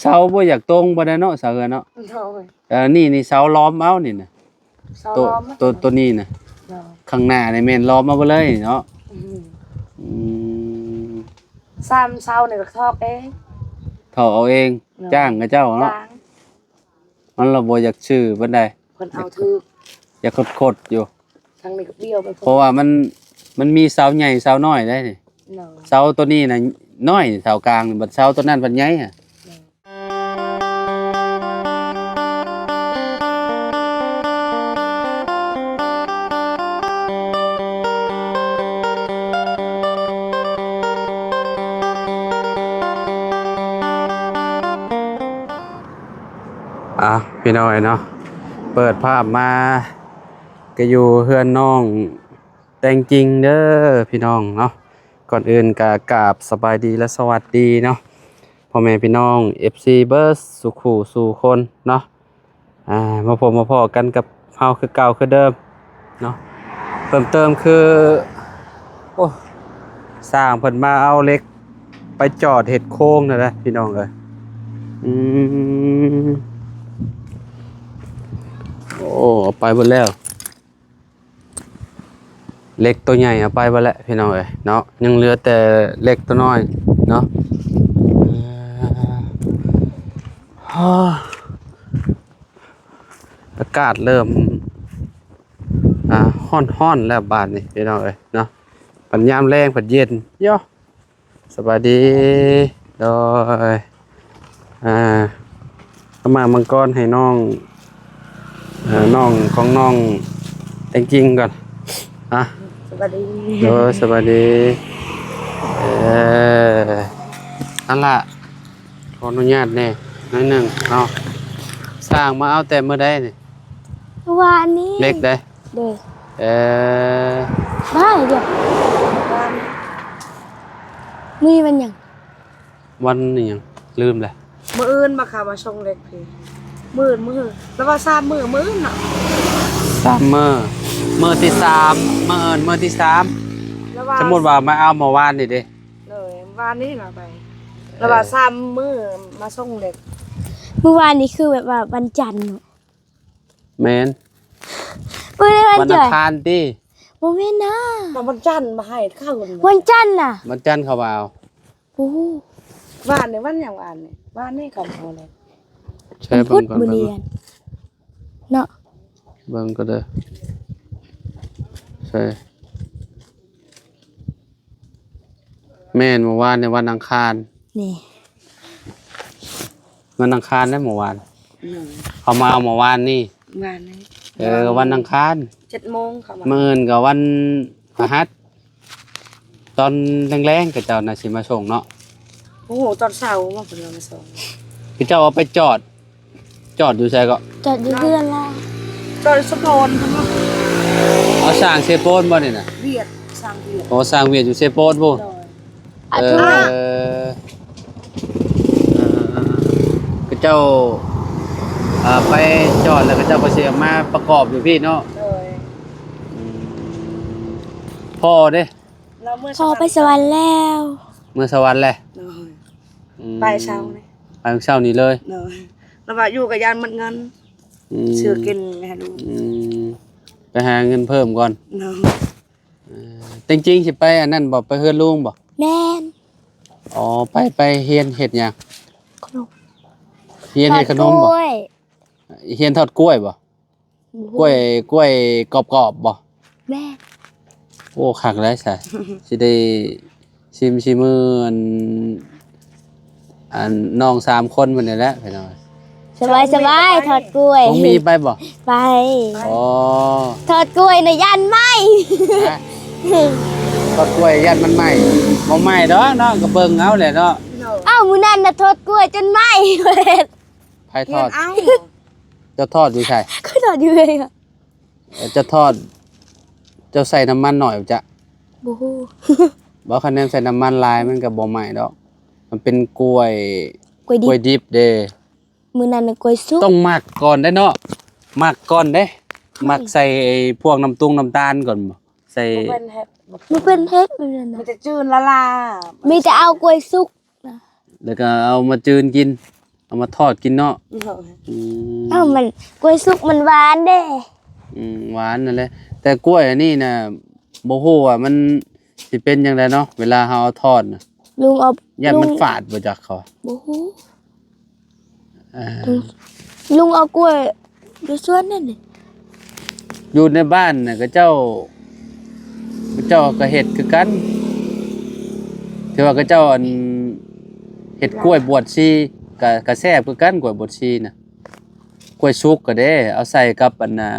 เสาบ่อยากตรงบ่ได้เนาะเสาเนาะนี่เสาล้อมเอานี่น่ะตัวนี้น่ะข้างหน้านี่แม่นล้อมมาบ่เลยเนาะซ้ำเสานี่ก็ทอกเองถอกเอาเองจ้างกับเจ้าเนาะมันเราบ่อยากชื่อปานใดเพิ่นเอาถูกอยากคดๆอยู่ทางนี้ก็เบี้ยวไปเพราะว่ามันมีเสาใหญ่เสาน้อยได้นี่เสาตัวนี้น่ะน้อยเสากลางบัดเสาตัวนั้นบัดใหญ่อ่ะพี่น้อยเนาะเปิดภาพมาก็อยู่เฮือนน้องแต่งจริงเด้อพี่น้องเนาะก่อนอื่นก็กราบสบายดีและสวัสดีเนาะพ่อแม่พี่น้อง FC เบิร์สสุขสู่คนเนาะมาพบมาพอกันกับเฮาคือเก่าคือเดิมเนาะเพิ่มเติมคือโอ้สร้างเพิ่นมาเอาเหล็กไปจอดเฮ็ดโค้งนั่นแหละพี่น้องเอ้ยโอ้เอาไปหมดแล้วเล็กตัวใหญ่เอาไปหมดแล้วพี่น้องเอ้ยเนาะยังเหลือแต่เล็กตัวน้อยเนาะอากาศเริ่มฮ้อนแล้วบาดนี่พี่น้องเอ้ยเนาะปัญญามแรงปัญเย็นย่อสวัสดีโดยเข้ามามังกรให้น้องของน้องแต่งจริงก่อนสวัสดีสวัสดีนั่นล่ะขออนุญาตแน่น้อยหนึ่งเอาสร้างมาเอาแต่เมื่อใดนี่วานนี้เล็กได้ได้เดี๋ยวมีวันยังวันนี่ยังลืมเลยมื้ออื่นมาค่ะมาชงเล็กพี่มื้อแล้วว่า3มื้อเนาะ3มื้อที่3มื้อที่3สมมุติว่ามาเอาเมื่อวานนี่เด้เลยวานนี้น่ะไปแล้วว่า3มื้อมาส่งเล็กเมื่อวานนี้คือแบบว่าวันจันทร์แม่นวันอังคารติบ่แม่นนะวันจันทร์มาให้ข้าววันจันทร์น่ะวันจันทร์เขามาเอาโอ้วานนี่วันหยังวานนี่วานนี่กันเอาเลยใช่เบิ่งก่อนเนาะเบิ่งก็ได้ใช่แม่นเมื่อวานในวันอังคารนี่วันอังคารได้เมื่อวานเขามาเอาเมื่อวานนี่วานนี้วันอังคาร 7:00 นเขามามื้ออื่นก็วันพฤหัสตอนแรงๆก็เจ้าน่ะสิมาส่งเนาะโอ้โหตอนเช้ามาเพิ่นมาส่งคือเจ้าเอาไปจอดอยู่ไสก็จอดอยู่เรือนล่ะจอดสะพานเพิ่นว่าเอาสร้างเซโปนบ่นี่น่ะเวียดสร้างเวียดสร้างเวียดอยู่เซโปนบ่คือเจ้าไปจอดแล้วก็เจ้าก็สิเอามาประกอบอยู่พี่เนาะพ่อเด้พ่อไปสวรรค์แล้วเมื่อสวรรค์แหละไปเช้านี่ไปเช้านี้เลยแล้วว่าอยู่กับยานหมดเงินซื้อกินให้ดูไปหาเงินเพิ่มก่อนจริงๆสิไปอันนั้นบ่ไปเฮือนลุงบ่แม่นอ๋อไปเฮียนเฮ็ดหยังขนมเฮียนเฮ็ดขนมบ่เฮียนทอดกล้วยบ่กล้วยกรอบๆบ่แม่โอ้คักแล้วซะสิได้ชิมมื้ออันน้อง3คนมื้อนี้แหละพี่น้องสบายทอดกล้วยต้องมีไปบ่ไปอ๋อทอดกล้วยในย่านไหมทอดกล้วยย่านมันไหม้บ่ไหม้ดอกเนาะก็เบิ่งเอาแหละเนาะมื้อนั้นน่ะทอดกล้วยจนไหม้เบิดไผทอดเจ้าทอดอยู่ไสก็ทอดอยู่เลยค่ะจะทอดเจ้าใส่น้ำมันหน่อยจ้ะบ่ฮู้บ่คะแนนใส่น้ำมันลายมันก็บ่ไหม้ดอกมันเป็นกล้วยดิบเด้มื้อนั้นน่ะกล้วยสุกต้องหมักก่อนได้เนาะหมักก่อนเด้หมักใส่พวกน้ำตาลก่อนบ่ใส่มันเป็นเฮ็ดมื้อนั้นน่ะมันจะจืดละลามีแต่เอากล้วยสุกแล้วก็เอามาจืนกิน เอามาทอดกินเนาะ โดย เอ้ามันกล้วยสุกมันหวานเด้ หวานนั่นแหละแต่กล้วยอันนี้น่ะบ่ฮู้ว่ามันสิเป็นจังไดเนาะเวลาเฮาเอาทอดน่ะ ลุงเอา ย่าน ลุ มัน ง ฝาดบ่จักเขา บ่ฮู้ อ่า ลุงเอากล้วยอยู่สวนนั่นนี่ อยู่ในบ้านน่ะก็เจ้าก็เฮ็ดคือกันถือว่าก็เจ้าอันเฮ็ดกล้วยบวชชีก็แซ่บคือกันกล้วยบวชชีน่ะกล้วยสุกก็เด้เอาใส่กับอันน่ะ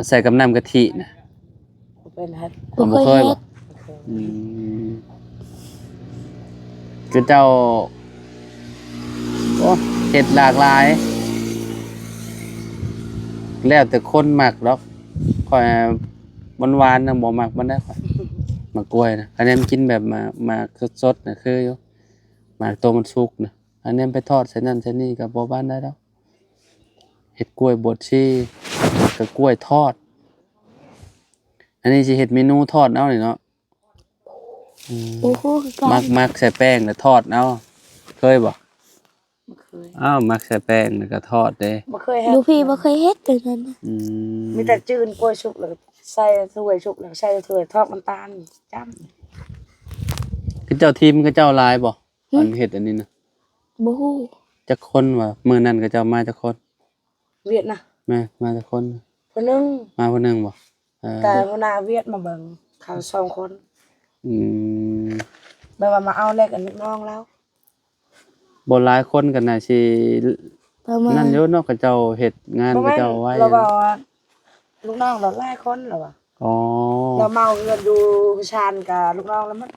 ใส่กับน้ำกะทิน่ะ เป็นฮัท บ่เคยบ่อืมคือเจ้าโอ้เฮ็ดหลากหลาย แล้วแต่คนมักดอกข่อยหวานๆน่ะบ่มักมันได้ข่อยมากล้วยนะอันนี้มันกินแบบมาสดๆน่ะคืออยู่หมากตัวมันสุกน่ะอันนี้ไปทอดใส่นั่นใส่นี่ก็บ่บ้านได้ดอกเฮ็ดกล้วยบดชีกับกล้วยทอด อันนี้สิเฮ็ดเมนูทอดเอานี่เนาะ บ่ฮู้คือกัน มักใส่แป้งแล้วทอดเอาเคยบ่ บ่เคย อ้าวมักใส่แป้งแล้วก็ทอดเด้ บ่เคยเฮ็ ลู ด กพี่บ่เคยเฮ็ดแบบนั้นนะ อืม มีแต่จืนกล้วยชุบแล้วก็ใส่ถ้วยชุบแล้วก็ใส่ถ้วยทอดน้ำตาลจ้ำ คือเจ้าทีมคือเจ้าลายบ่อันเฮ็ดอันนี้นะ บ่ฮู้ จักคนว่ามื้อนั้นก็เจ้ามาจักคน เวียดนะ แม่มาจักคน คนนึง มาคนหนึงบ่เออ แต่หัวหน้าเวียดมาเบิ่งเขา2คน อืม แบบว่ามาเอาแลกกับลูกน้องแล้ว บ่หลายคนก็น่าสิ ประมาณ นั่นอยู่เนาะก็เจ้าเฮ็ดงานก็เจ้าไว้ เราบอกว่าลูกน้องเราหลายคนแล้วว่า อ๋อ เราเมาเงินอยู่ชานกับลูกน้องแล้วมัน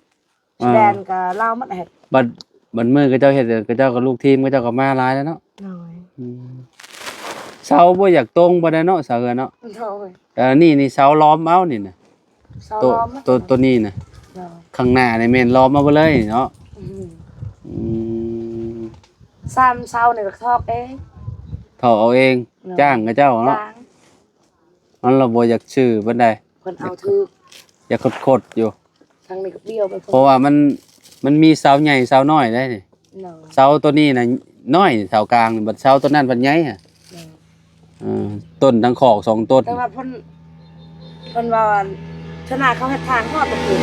แดนกับเรามันเฮ็ด บัดมื้อก็เจ้าเฮ็ดก็เจ้าก็ลูกทีมก็เจ้าก็มาหลายแล้วเนาะ น้อย อืมเสาบ่อยากตรงบ่ได้เนาะเสาเอือเนาะ น้อย นี่เสาล้อมเอานี่น่ะ เศร้า ตัว ร้อนมัน ตัวนี้น่ะ น้อย ข้างหน้านี่แม่นล้อมมาเบ่เลยเนาะ อืม อืม ซ้ำเศร้าเนี่ยก็ทอกเอง ถอเอาเอง เนาะ จ้างกับเจ้าเนาะ จ้าง มันเราบ่อยากชื่อปานใด เพิ่นเอาถือ อยากคดๆอยู่ ทางนี้ก็เบี้ยวไป เพราะว่ามันมีเสาใหญ่เสาน้อยได้นี่ น้อย เสาตัวนี้น่ะน้อยเสากลางนี่บัดเสาตัวนั้นบัดใหญ่ฮะ น้อย เออต้นทั้งขอก2ต้น แต่ว่าเพิ่นว่าขนาดเขาเฮ็ดทางฮอดบ่ถึง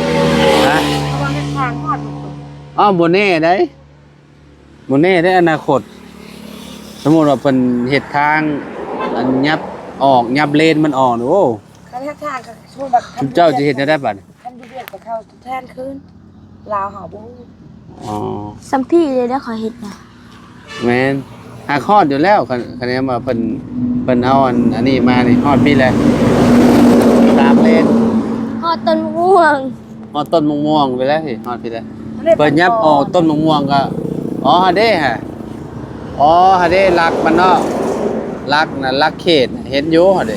ฮะ เขาว่าเฮ็ดทางฮอดบ่ถึง อ้าวบ่แน่ได้บ่แน่ได้อนาคต สมมุติว่าเพิ่นเฮ็ดทางอันยับออกยับเลนมันออกนี่โอ้ คันเฮ็ดทางก็ช่วยแบบ ชุมเจ้าสิเฮ็ดได้บัดนี้ คันอยู่เวียดก็เข้าแทนคืนลาวเฮาบ่ฮู้ อ๋อ สัมพี่เลยแล้วขอเฮ็ดนะ แม่นหาฮอดอยู่แล้วคันนี้ว่าเพิ่นเอาอันนี้มานี่ฮอดพี่แหละ3เลน ฮอดต้นมะม่วง ฮอดต้นมะม่วงไปแล้วสิฮอดพี่แล้ว อันนี้ เปิดยับออกต้นมะม่วงก็อ๋อหาเด้ฮะอ๋อหาเด้รักมันเนาะรักน่ะรักเขตน่ะเห็นอยู่หาเด้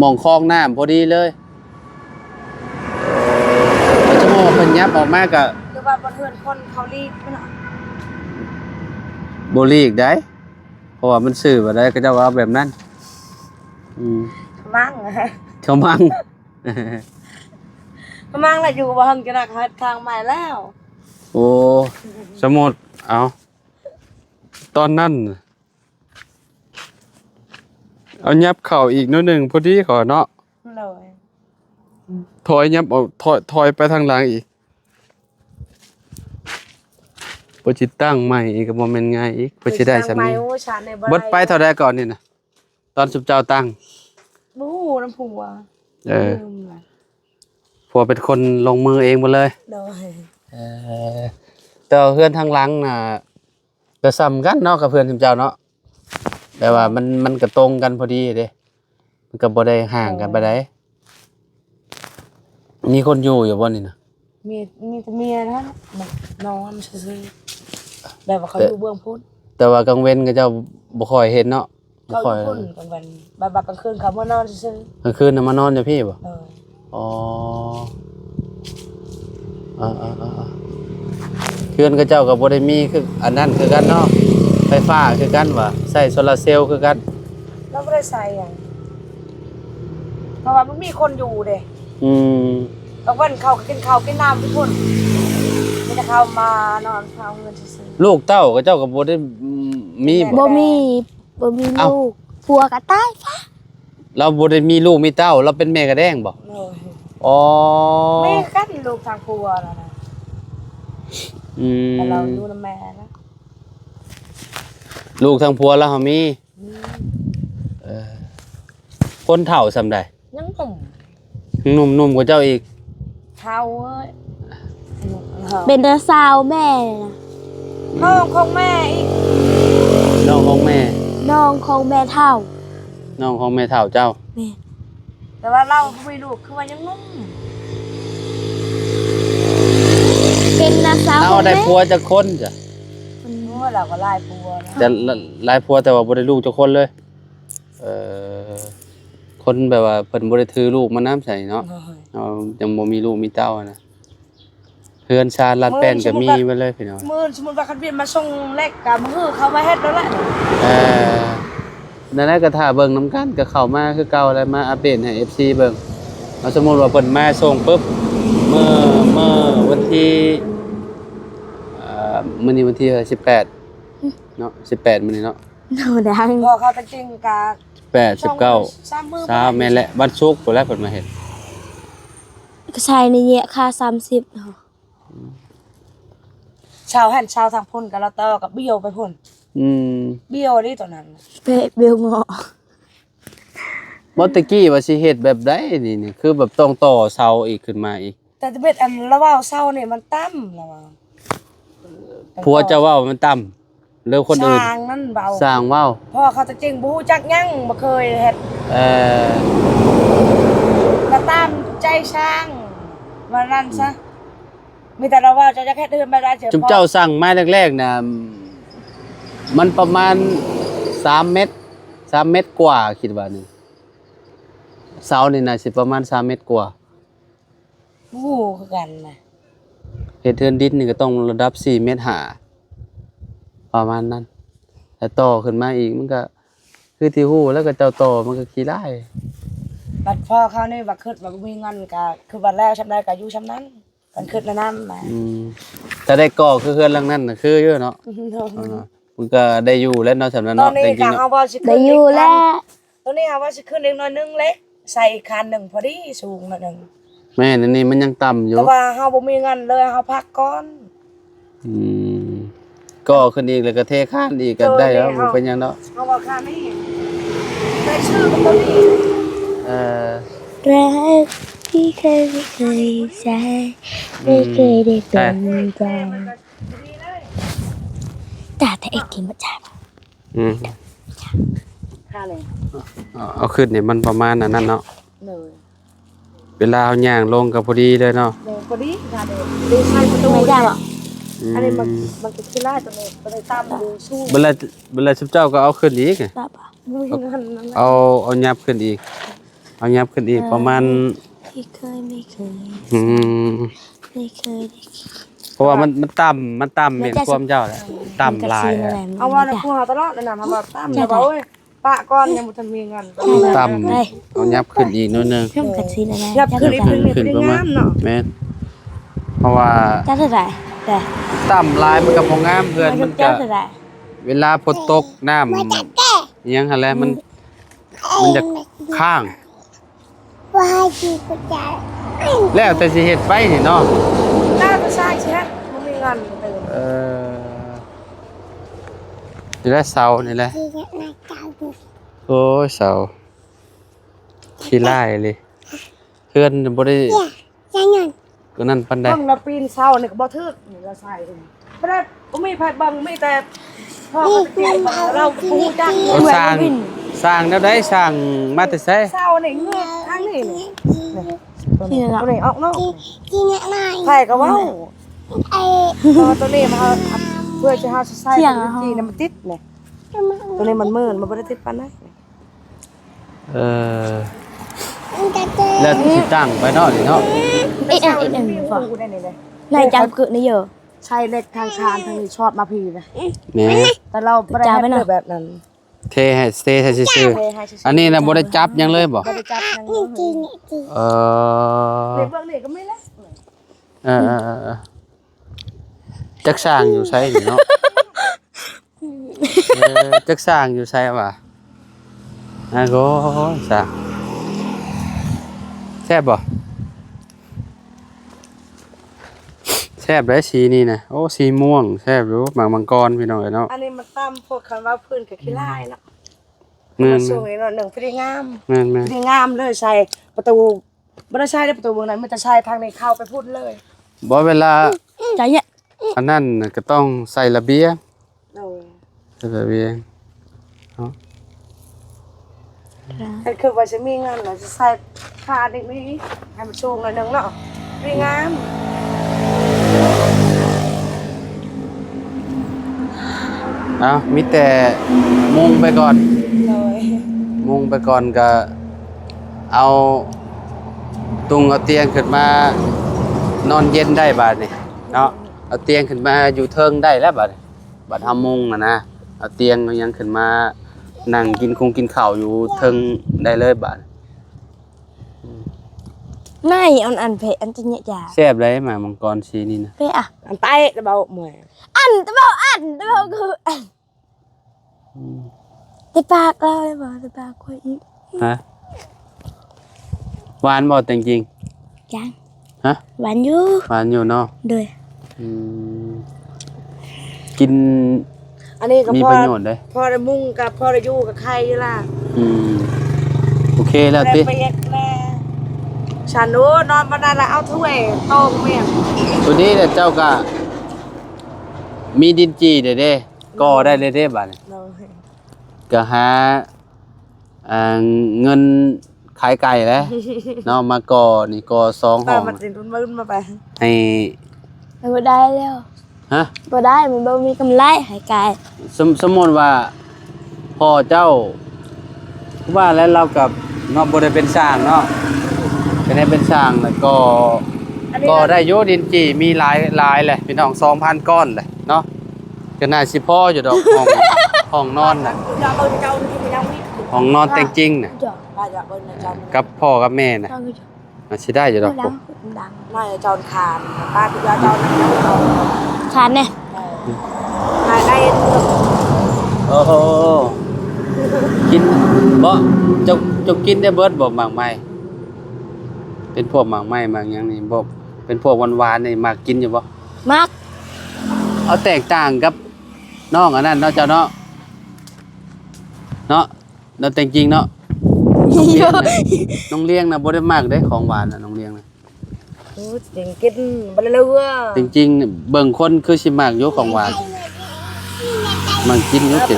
มองคลองน้ำพอดีเลยมันจะมองเป็นยับออกมาก็ คือว่าบ่เฮือนคนเขารีบมันน่ะ บ่ลีกได้เพราะว่ามันซื้อบ่ได้ก็เจ้าว่าเอาแบบนั้นอืม มั่ง เขามั่ง มั่งล่ะอยู่บ่เฮิงจะนักเฮ็ดทางใหม่แล้ว โอ้สมมุติเอาตอนนั้นน่ะเอายับเข่าอีกนิดหนึ่งพอดีขอเนาะ เลย ถอยยับออกถอยไปทางหลังอีกบ่สิตั้งใหม่อีกก็บ่แม่นง่ายอีกบ่สิได้ซำ ทางใหม่ นี้ โอ้ชาในบ่ เบิดไปเท่าใดก่อนนี่น่ะตอนสุบเจ้าตั้ง บ่ฮู้น้ำผัว เออ ลืมล่ะ ผัวเป็นคนลงมือเองหมดเลย เลย เออแต่ว่าเพื่อนทางหลังน่ะก็ซ้ำกันเนาะกับเพื่อนสุบเจ้าเนาะแต่ว่ามันก็ตรงกันพอดีเด้มันก็บ่ได้ห่างกันปานใดมีคนอยู่บ่นี่น่ะ มีแต่เมียนะมันนอนซื่อๆแบบว่าเขาอยู่เบื้องพุ่น แต่ว่ากลางเว้นก็เจ้าบ่ค่อยเห็นเนาะบ่ เขาอ ค่อย ยู่พุ่นกลางวันบัดกลางคืนเขามานอนซื่อก ลางคืนน่ะมานอนอยู่พี่บ่ ๆเลย อ๋อเพื่อนก็เจ้าก็บ่ได้มีคืออันนั้นคือกันเนาะไฟฟ้าคือกันว่าใช้โซลาร์เซลล์คือกัน เราบ่ได้ใส่หยังเพราะว่ามันมีคนอยู่เด้ อืม บางวันเขาก็กินข้าวกินน้ำทุกคนมี จะเข้ามานอนเฝ้าเงินซื้อ ลูกเต้าก็เจ้าก็บ่ได้มีบ่ บ่มีลูกผัวก็ตายซะ เราบ่ได้มีลูกมีเต้าเราเป็นแม่กระแดงบ่ เลย อ๋อ แม่กันลูกทางครัวแล้วนะ อืม แต่เราอยู่นำแม่นะ ลูกทางผัวแล้วเฮามีเออคนเฒ่าซำใด ยังหนุ่ม หนุ่มกว่าเจ้าอีก เท้าเอ้ย เป็นตาสาวแม่น่ะ น้องของแม่อีก น้องของแม่ น้องของแม่เฒ่า น้องของแม่เฒ่าเจ้า แม่ แต่ว่าเราไม่ลูกคือว่ายังนุ่ม เป็นตาสาว เอาได้ผัวจักคนจ้ะ เพราะว่าเราก็ไล่ปัวนะ แต่หลายผัวแต่ว่าบ่ได้ลูกจักคนเลยคนแบบว่าเพิ่นบ่ได้ถือลูกมาน้ำใส่เนาะเอายังบ่มีลูกมีเต้าอะนะเพื่อนชาติลาดแป้นก็มีไว้เลยพี่น้อง มือสมมุติว่าคันเวียนมาส่งเล็กกับมือเขามาเฮ็ดแล้วแหละ นั่นแหละก็ถ้าเบิ่งนํกันก็เข้ามาคือเก่าแล้วมาอัปเดตให้ FC เบิ่งเอาสมมุติว่าเพิ่นมาส่งปุ๊บเมื่อวันที่มื้อนี้วันที่18เนาะ18มื้อนี้เนาะ หนูดัง พอเขาจริงๆกับ 8 19 3แม่นแหละวันศุกร์พุ่นแหละเพิ่นมาเฮ็ด ก็ใช้ในเนี้ยค่า30เนาะ ชาวหันชาวทางพุ่นกับเราต่อกับเบี้ยวไปพุ่น อืม เบี้ยวนี่ตัวนั้น เปเบลเงาะ บ่ตะกี้ว่าสิเฮ็ดแบบใดนี่คือแบบต้องต่อเสาอีกขึ้นมาอีก แต่จะเป็นอันระว่าวเศร้านี่มันต่ำระว่าว ผัวจะเว้ามันต่ำหรือคนอื่น สร้างนั่นเบา สร้างเว้า พ่อเขาจะจริงบ่ฮู้จักหยังบ่เคยเฮ็ด เออ ก็ตามใจช่างวันนั้นซะมีแต่เราว่าจะแค่เดินไม่ได้เจอ จุมเจ้าสั่งไม้แรกๆน่ะมันประมาณ3เมตร3เมตรกว่าคิดว่านี่เสานี่น่ะสิประมาณ3เมตรกว่า ฮู้คือกันนะ เฮ็ดเทือนดินนี่ก็ต้องระดับ4เมตรห้าประมาณนั้นแต่ต่อขึ้นมาอีกมันก็คือที่ฮู้แล้วก็เจ้าต่อมันก็ขี้ร้าย บัดพ่อเขานี่ว่าคิดว่าบ่มีเงินก็คือบัดแล้วชำได้ก็อยู่ชำนั้นกันคิดแล้วนำมา แต่ได้ก่อคือเฮือนหลังนั้นน่ะคืออยู่เนาะมันก็ได้อยู่แล้วเนาะสำนั้น ตอน เนาะ นี้ แต่จริ ก็ งๆ เฮา เนาะ ว่าสิ ได้อยู่แล้ว ตอนนี้เฮาว่าสิขึ้นเล็กน้อยนึงเล็กใส่อีกคันหนึงพอดีสูงหน่อยนึง แม่นนี่มันยังต่ำอยู่ แต่ว่าเฮาบ่มีเงินเลยเฮาพักก่อน ก่อขึ้นอีกแล้วก็เทข้านอีกก็ได้แล้วมันเป็นหยังเนาะ เฮาว่าค่านี้ได้ชื่อมันตัวนี้ รักที่เคยไม่เคยใจไม่เคยได้เป็นใจแต่ไอ้กินมาจ่าย ค่าเลย เอาขึ้นเนี่ยมันประมาณนั้นเนาะ เลย เวลาเอาย่างลงก็พอดีเลยเนาะ เลยพอดีค่าเลยดูใส่ประตู ไม่ได้หรอก อันนี้มันก็คือลายตัวนี้ตัวนี้ตามดูสู้ เวลาชุบเจ้าก็เอาขึ้นอีก ได้ปะ บ่มีเงินนั่นแหละ เอายับขึ้นอีกเอายับขึ้นอีกประมาณ ที่เคยไม่เคย ไม่เคยได้ เพราะว่ามันต่ำเห็นความเจ้าแหละต่ำลายอะ เอาว่าในครัวเฮาตลอดเลยนะเฮาว่าตามแล้วว่าโอ้ยปะก่อนยังบ่ทันมีเงิน ต่ำเอายับขึ้นอีกนิดนึง เพิ่มกับซีนอะไร ยับขึ้นอีกนึงนี่ ขึ้น เป็น ประมาณ งามเนาะ แม่นเพราะว่า จ้าเท่าไหร่แต่ ต่ำลายมันก็บ่งามเพื่อนมัน จ้า ก็ เท่าไหร่ เวลาฝนตกน้ำอิหยังหั่นแหละมันจะข้าง ว่าจีก็จะ แล้วแต่สิเฮ็ดไปนี่เนาะ น่าจะใช่ใช่ไหมบ่มีเงินเติม นี่แหละเสานี่แหละ ที่จะมาเจ้าดู โอ้ยเสาขี้ร้ายเลยเพื่อนบ่ได้ ยังยัง ก็นั่นปานใด เบิ่งแล้วปีนเสานี่ก็บ่ถึกนี่ละใส่บ่ได้บ่มีไผเบิ่งมีแต่พ่อก็จะเก็บเราปูจัง เอาสร้างแนวใดสร้างมาแต่ไส เสานี่เงือกทางนี้นี่ตัวนี้ออกเนาะ ที่เนี่ยนาย ไผก็เว้า ไอ้ ตัวนี้มาเพื่อจะเฮาใส่จีนมันติดนี่ตัวนี้มันมืนมันบ่ได้ติดปานใด แล้วสิตั้งไปเนาะนี่เนาะ อีกอันฝนายจำเกิดนี่เยอะ ใช่เล็กทางคานทางนี้ชอบมาพีนะ แหน่ แต่เราบ่ได้ให้แบบนั้น เทให้ซื่อ เทให้ ๆอันนี้น่ะบ่ได้จับหยังเลยบ่ บ่ได้จับยัง จริงจริง เออ ในเบื้องนี่ก็ไม่แล้ว เออ จักสร้างอยู่ไสนี่เนาะจักสร้างอยู่ไสว่ะโอ้สร้างแซ่บบ่แซ่บได้สีนี่นะโอ้สีม่วงแซ่บอยู่หมากมังกรพี่น้องเนาะ อันนี้มันตามพวกคันว่าพื้นกับขี้ลายเนาะ แม่น สูงนี่เนาะหนึ่งพอดีงาม แม่น พอดีงามเลยใส่ประตูบ่ได้ใช้ได้ประตูเมืองนั้นมันจะใช้ทางนี้เข้าไปพูดเลย บ่เวลา ใจเนี่ย อันนั้นน่ะก็ต้องใส่ระเบียง เอา ใส่ระเบียง ถ้าคือว่าจะมีงานน่ะจะใส่ผ้าเด็กนี้ให้มันสูงหน่อยหนึงเนาะพอดีงาม เอามีแต่มุงไปก่อน เลย มุงไปก่อนก็เอาตุงเอาเตียงขึ้นมานอนเย็นได้บาดนี่เนาะเอาเตียงขึ้นมาอยู่เทิงได้แล้วบาดนี่บัดเฮามุงนะเอาเตียงเอาหยังขึ้นมานั่งกินข้าวอยู่เทิงได้เลยบาด ไม่อันเพอันจะเนี่ยจ้า แซ่บเลยหมามังกรสีนี่นะ เพอ่ะ อันไปจะเบาเหมือน อันตะเบาคืออันในปากเราเลยบอกในปากคุยอีก ฮะหวานบ่แต่จริง จัง ฮะ หวานอยู่ หวานอยู่เนาะ ด้วย อืมกิน อันนี้ก็ มี พอ ประโยชน์เลย พอได้มุ่งกับพอได้อยู่กับใครอยู่ล่ะ อืมโอเคแล้ว ได้ ติ ไปเอ็กแม่ฉันรู้นอนมานานแล้วเอาถ้วยโต้มเมีย ตัวนี้เนี่ยเจ้าก็มีดินจีเด้ก่อได้เลยเด้บัดนี้ เลย ก็หาเงินขายไก่แล้ว เนาะมาก่อนี่ก่อ2 ป้า ห้อง มาติดรุ่นมารุ่นมาไป ให้ มันบ่ได้แล้ว ฮะ บ่ได้มันบ่มีกำไรหายกาย สมมุติว่าพ่อเจ้าว่าแล้วเรากับเนาะบ่ได้เป็นสร้างเนาะก็ได้เป็นสร้างแล้วก็ อันนี้ ก็ได้โยดินจีมีหลายแหละพี่น้อง 2,000 ก้อนเลยเนาะก็น่าสิพออยู่ดอกห้อง ห้องนอนน่ะ จะเอาเจ้าที่มันยังมี ห้องนอนแต่งจริงน่ะ จ่อ ป้าจะเอาเจ้า กับพ่อกับแม่น่ะ ต้องจ่อ น่าสิได้อยู่ดอก ดังดัง น่าจะเจ้าคานป้าพี่จะเจ้านั่นยังเอา ฉันเนี่ย ได้ โอ้โหกินบ่เจ้ากินได้เบิดบ่หมากไม้เป็นพวกหมากไม้หมากหยังนี่บ่เป็นพวกหวานๆนี่มักกินอยู่บ่ มัก เอาแตกต่างกับน้องอันนั้นเนาะเจ้าเนาะเราแต่งจริงเนาะน้องเลี้ยงนะบ่ได้มากได้ของหวานน่ะน้องเลี้ยงนะ โอ้จริงกินบลเลือ จริงๆเบิ่งคนคือสิมากอยู่ของหวานมันกินอยู่ติ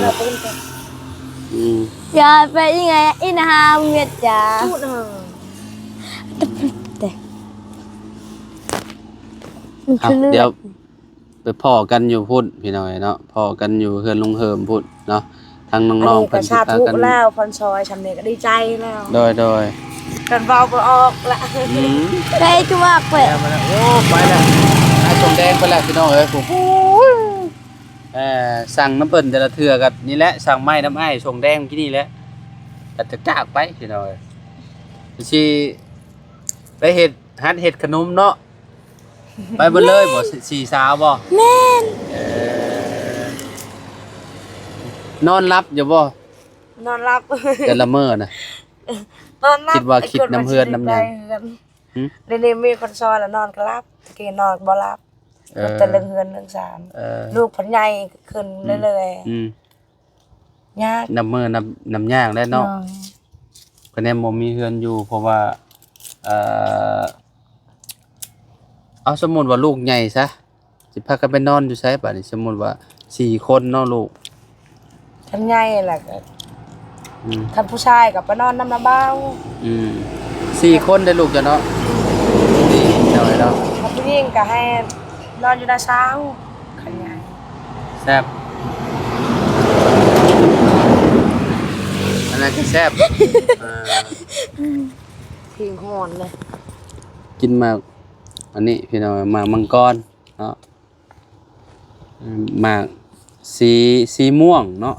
อืม อย่าไปยังไงอินฮาเมียจ๋า พูดเออ แต่มัน เอา คือเลื เดี๋ อ ยว ด ไปพ้อกันอยู่พุ่นพี่น้อยเนาะพ้อกันอยู่เฮือนลุงเฮิมพุ่นเนาะทาง อัน น้อง นี้ ๆ ก็ เพิ่นสิ ชา พา ทุก กัน แล้วพรซอยชำเนก็ดีใจแล้ว โดย กันเบาก็ออกละ อืม ได้ก็มากไป แล้วมาแล้วโอ้ไปแล้วไอ้สมแดงไปแล้วพี่น้องเอ้ยผมสั่งน้ำเปิ้นแต่ละเทื่อกับนี่แหละสั่งไม้น้ำไอ้ส่งแดงที่นี่แหละแต่จะจากไปพี่น้องเอ้ยสิไปเฮ็ดหัดเฮ็ดขนมเนาะไปเบ่เลยบ่สี่สาวบ่ แม่น นอนรับอยู่บ่ นอนรับ แต่ละมื้อน่ะ นอนรับ คิดว่าคิดน้ำเฮือนน้ำหยัง หึ เดี๋ยวนี้มีคนซอยแล้วนอนก็รับกินนอนบ่รับแต่เรื่องเฮือนเรื่องสาม เออ ลูกผลใหญ่ขึ้นเรื่อย อืม ๆยาก น้ำมื้อน้ำย่างแล้วเนาะ ก็แน่บ่มีเฮือนอยู่เพราะว่าเอาสมมุติว่าลูกใหญ่ซะสิพากันไปนอนอยู่ไสบัดนี้สมมุติว่า4คนเนาะลูก ทันใหญ่แหละก็ อืม ท่านผู้ชายกับไปนอนน้ำน้ำเบ้า อืม4คนได้ลูกจ้ะเนาะนี่เจ้าไอ้เนาะ ท่านผู้หญิงก็ให้นอนอยู่ในเช้าขันใหญ่ แซ่บอันนั้นก็แซ่บพิงหอนเลย กินหมากอันนี้พี่น้องหมากมังกรเนาะหมากสีม่วงเนาะ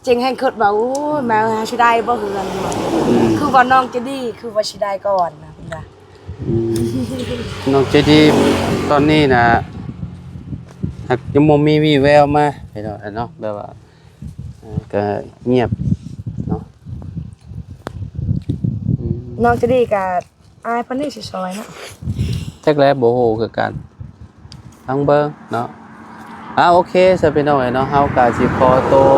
จริงให้คิดว่าโอ้ยแมวหาชิได้บ่เฮือน อืม คือว่าน้องจะดีคือว่าชิได้ก่อนนะคุณดา น้องเจดีตอนนี้นะ หากยังบ่มีวี่แววมาพี่น้องเนาะแบบว่าก็เงียบเนาะน้องจะดีกับอายปานนี้สิซอยเนาะ จักแลบ่ฮู้คือกันทั้งเบิ่งเนาะโอเคซะพี่น้องเนาะเฮาก็สิขอตัว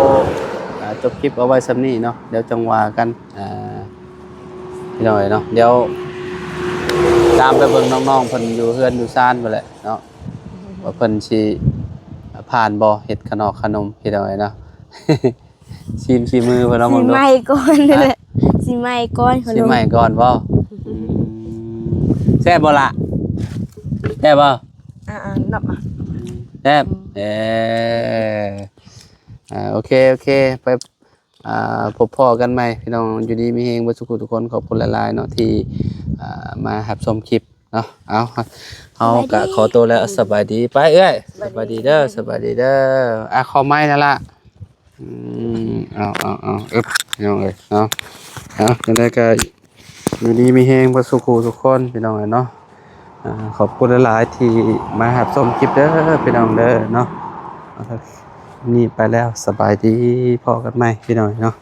จบคลิปเอาไว้ส่ำนี้เนาะเดี๋ยวจังว่ากันพี่น้องเนาะเดี๋ยวตามไปเบิ่งน้องๆเพิ่นอยู่เฮือนอยู่ซ่านพุ่นแหละเนาะว่าเพิ่นสิผ่านบ่เฮ็ดขนมพี่น้องเนาะ ชิมฝีมือเพิ่นเอา สิ มึงดู ไหม้ก่อนนี่แหละสิไหม้ก่อนขน สิ ม ใหม่ก่อนบ่แซ่บบ่ล่ะแซ่บบ่ นับมา แซ่บโอเคไปพบพ่อกันใหม่พี่น้องอยู่ดีมีเฮงบ่สุขทุกคนขอบคุณหลายๆเนาะที่มารับชมคลิปเนาะเอาก็ขอตัวแล้วสบายดีไปเอ้ยสบายดีเด้อขอไม้นั่นล่ะเอาอึ๊บพี่น้องเอ้ยเนาะจังได๋ก็อยู่ดีมีเฮงบ่สุขทุกคนพี่น้องเนาะขอบคุณหลายๆที่มารับชมคลิปเด้อพี่น้องเด้อเนาะนี่ไปแล้วสบายดีพอกันใหม่พี่น้องเนาะ